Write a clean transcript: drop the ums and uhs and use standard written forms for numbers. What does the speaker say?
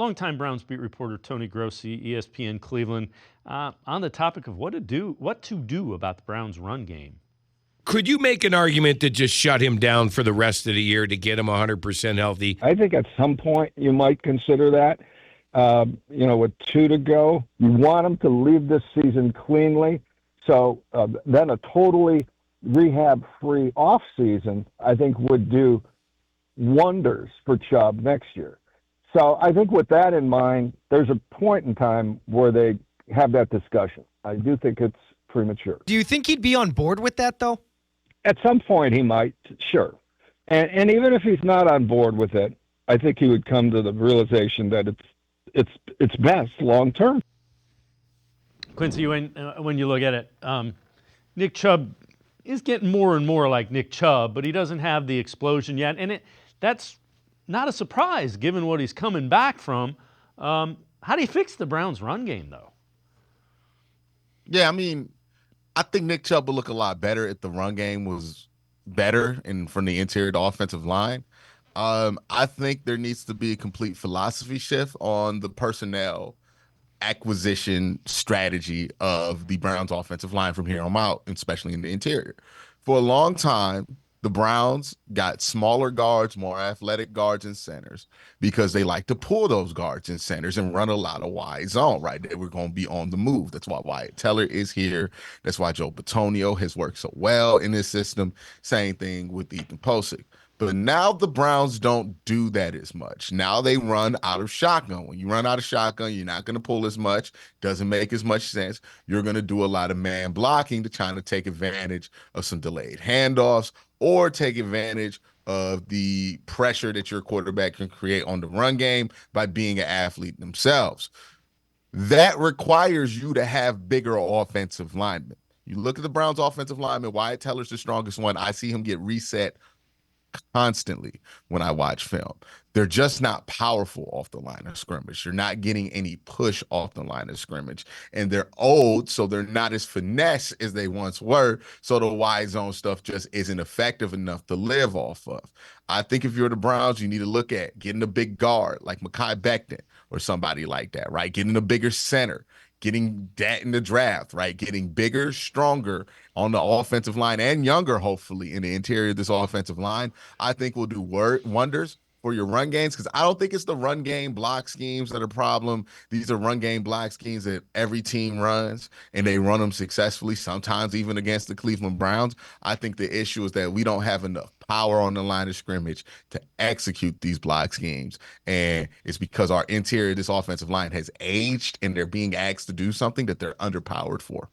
Longtime Browns beat reporter Tony Grossi, ESPN Cleveland, on the topic of what to do about the Browns' run game. Could you make an argument to just shut him down for the rest of the year to get him 100% healthy? I think at some point you might consider that. With 2 to go, you want him to leave this season cleanly. So then a totally rehab-free offseason, I think, would do wonders for Chubb next year. So I think with that in mind, there's a point in time where they have that discussion. I do think it's premature. Do you think he'd be on board with that, though? At some point he might, sure. And even if he's not on board with it, I think he would come to the realization that it's best long term. Quincy, when you look at it, Nick Chubb is getting more and more like Nick Chubb, but he doesn't have the explosion yet, and that's not a surprise given what he's coming back from. How do you fix the Browns' run game, though? Yeah, I mean, I think Nick Chubb would look a lot better if the run game was better and from the interior to offensive line. I think there needs to be a complete philosophy shift on the personnel acquisition strategy of the Browns offensive line from here on out, especially in the interior. For a long time, the Browns got smaller guards, more athletic guards and centers because they like to pull those guards and centers and run a lot of wide zone, right? They were going to be on the move. That's why Wyatt Teller is here. That's why Joe Bitonio has worked so well in this system. Same thing with Ethan Posick. But now the Browns don't do that as much. Now they run out of shotgun. When you run out of shotgun, you're not going to pull as much. Doesn't make as much sense. You're going to do a lot of man blocking to try to take advantage of some delayed handoffs or take advantage of the pressure that your quarterback can create on the run game by being an athlete themselves. That requires you to have bigger offensive linemen. You look at the Browns' offensive lineman, Wyatt Teller's the strongest one. I see him get reset constantly when I watch film. They're just not powerful off the line of scrimmage. You're not getting any push off the line of scrimmage. And they're old, so they're not as finesse as they once were. So the wide zone stuff just isn't effective enough to live off of. I think if you're the Browns, you need to look at getting a big guard like Mekhi Becton or somebody like that, right? Getting a bigger center. Getting that in the draft, right? Getting bigger, stronger on the offensive line and younger, hopefully, in the interior of this offensive line, I think will do wonders for your run games, because I don't think it's the run game block schemes that are a problem. These are run game block schemes that every team runs, and they run them successfully, sometimes even against the Cleveland Browns. I think the issue is that we don't have enough power on the line of scrimmage to execute these block schemes, and it's because our interior, this offensive line, has aged, and they're being asked to do something that they're underpowered for.